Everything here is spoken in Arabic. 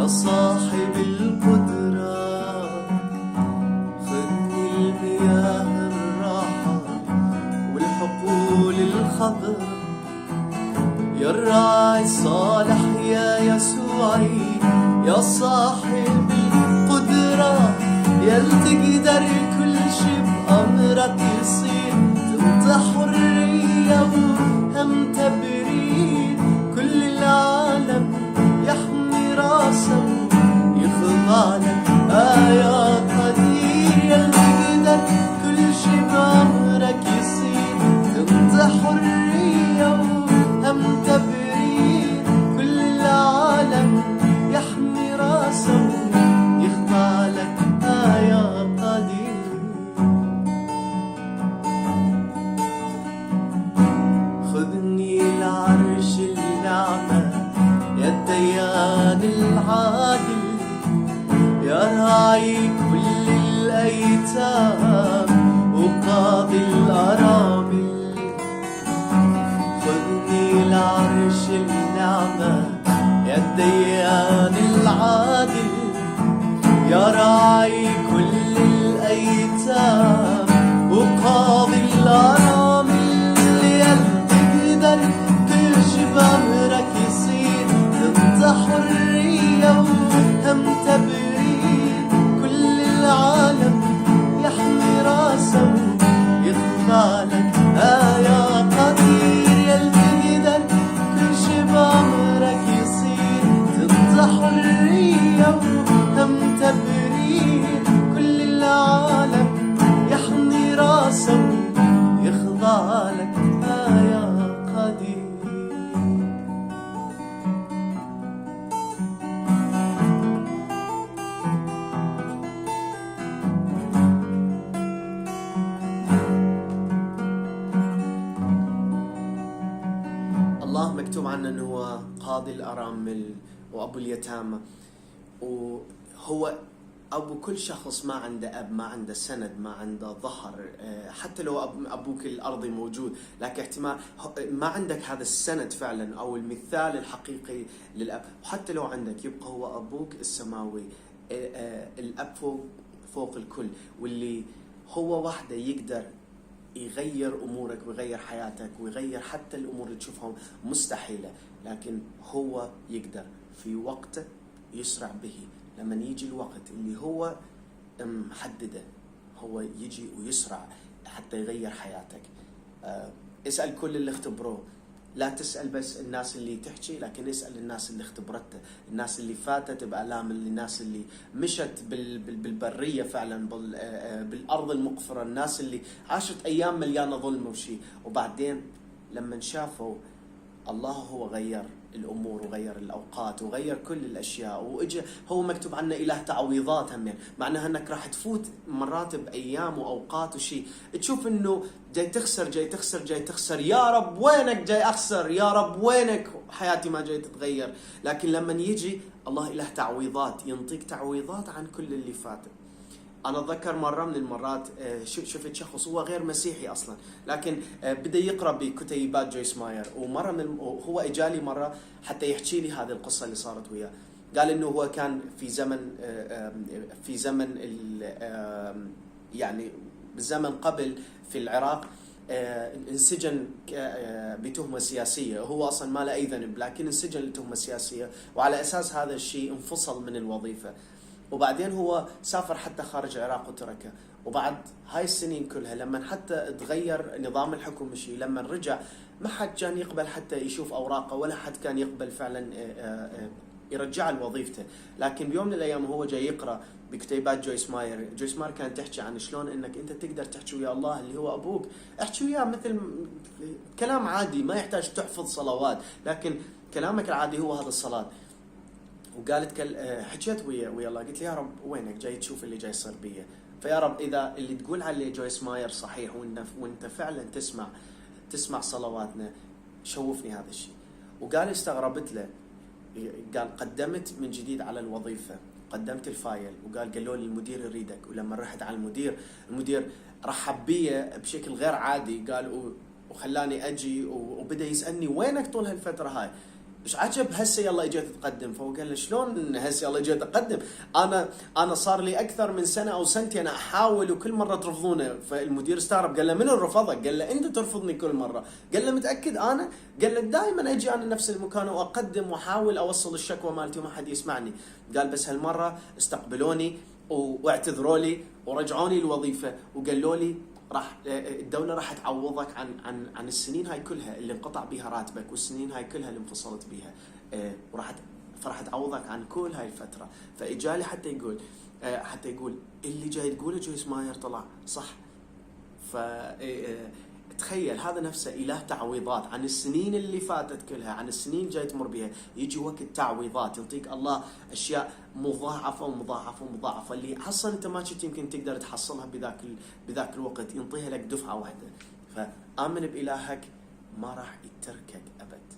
يا صاحب القدرة، خذني المياه الراحة والحقول الخضر. يا الراعي الصالح يا يسوعي، يا صاحب القدرة، يا اللي تقدر كل شي بأمرك يصير. انت حرية وهم تبرير، كل العالم يحمي راسه يخضع لك. يا قدير يا اللي تقدر كل شي بأمرك يصير. انت حرية وهم تبرير، كل العالم يحمي راسه يخضع لك. يا قدير خذني لعرش النعمة، يا الديان العادل، يا راعي كل الأيتام وقاضي الأرامل. خذني لعرش النعمة، يا الديان العادل، يا راعي كل الأيتام وقاضي الأرامل. يا اللي تقدر كل شي بأمرك يصير. انت حرية وهم تبرير، كل العالم يحمي راسه يخضع لك. يا قدير يا اللي تقدر كل شي بأمرك يصير. انت حرية وهم تبرير، كل العالم يحمي راسه يخضع لك. يا قدير الله مكتوب عنه أنه هو قاضي الأرامل وأبو اليتامى، وهو أبو كل شخص ما عنده أب، ما عنده سند، ما عنده ظهر. حتى لو أبوك الأرضي موجود، لكن احتمال ما عندك هذا السند فعلا أو المثال الحقيقي للأب. وحتى لو عندك يبقى هو أبوك السماوي، الأب فوق الكل، واللي هو وحده يقدر يغير أمورك ويغير حياتك ويغير حتى الأمور اللي تشوفها مستحيلة. لكن هو يقدر في وقته يسرع به. لما يجي الوقت اللي هو محدده، هو يجي ويسرع حتى يغير حياتك. اسأل كل اللي اختبروه، لا تسأل بس الناس اللي تحكي، لكن اسأل الناس اللي اختبرته، الناس اللي فاتت بآلام، الناس اللي مشت بالبرية فعلا، بالأرض المقفرة، الناس اللي عاشت أيام مليانة ظلم وشي، وبعدين لما شافوا الله هو غير الأمور وغير الأوقات وغير كل الأشياء. وإجا هو مكتوب عنه إله تعويضات همين، معناها أنك راح تفوت مرات بأيام وأوقات وشي تشوف أنه جاي تخسر جاي تخسر جاي تخسر. يا رب وينك جاي أخسر؟ يا رب وينك حياتي ما جاي تتغير؟ لكن لما يجي الله إله تعويضات، ينطيك تعويضات عن كل اللي فات. أنا أتذكر مرة من المرات شفت شخص هو غير مسيحي أصلا، لكن بدأ يقرأ بكتيبات جويس ماير. ومرة هو إجالي مرة حتى يحكي لي هذه القصة اللي صارت وياه. قال إنه هو كان في زمن يعني بالزمن قبل في العراق، انسجن بتهمة سياسية. هو أصلا ما له أي ذنب، لكن انسجن لتهمة سياسية، وعلى أساس هذا الشيء انفصل من الوظيفة. وبعدين هو سافر حتى خارج العراق وتركه. وبعد هاي السنين كلها لما حتى تغير نظام الحكم شيء، لما رجع ما حد كان يقبل حتى يشوف أوراقه، ولا حد كان يقبل فعلا يرجع لوظيفته. لكن بيوم من الأيام هو جاي يقرأ بكتيبات جويس ماير. جويس ماير كانت تحكي عن شلون انك انت تقدر تحكي ويا الله اللي هو ابوك، احكي وياه مثل كلام عادي، ما يحتاج تحفظ صلوات، لكن كلامك العادي هو هذا الصلاة. وقالت حكيت ويا الله، قلت له يا رب وينك جاي تشوف اللي جاي يصير بيه؟ فيا رب اذا اللي تقول عليه جويس ماير صحيح، وانت فعلا تسمع صلواتنا، شوفني هذا الشيء. وقال استغربت له، قال قدمت من جديد على الوظيفة، قدمت الفايل، قالوا لي المدير يريدك. ولما رحت على المدير رحب بي بشكل غير عادي، قال وخلاني اجي وبدا يسالني وينك طول هالفتره هاي. ايش عجب هسه يلا اجيت اتقدم. فهو قال له شلون هسه يلا اجيت اقدم؟ انا صار لي اكثر من سنه او سنتين احاول وكل مره ترفضونه. فالمدير استغرب قال له من رفضك؟ قال له انت ترفضني كل مره. قال له متاكد انا؟ قال له دائما اجي انا نفس المكان واقدم واحاول اوصل الشكوى مالتي وما حد يسمعني. قال بس هالمره استقبلوني واعتذروا لي ورجعوني الوظيفه وقالوا لي راح الدوله راح تعوضك عن السنين هاي كلها اللي انقطع بها راتبك والسنين هاي كلها اللي انفصلت بها، فراح تعوضك عن كل هاي الفتره. فاجالي حتى يقول اللي جاي تقوله جويس ماير طلع صح. ف تخيل هذا نفسه اله تعويضات عن السنين اللي فاتت كلها، عن السنين جاي تمر بها. يجي وقت تعويضات يعطيك الله اشياء مضاعفه ومضاعفه ومضاعفه، اللي اصلا انت ما كنت يمكن تقدر تحصلها بذاك الوقت، ينطيها لك دفعه واحده. فامن بالهك ما راح يتركك ابد.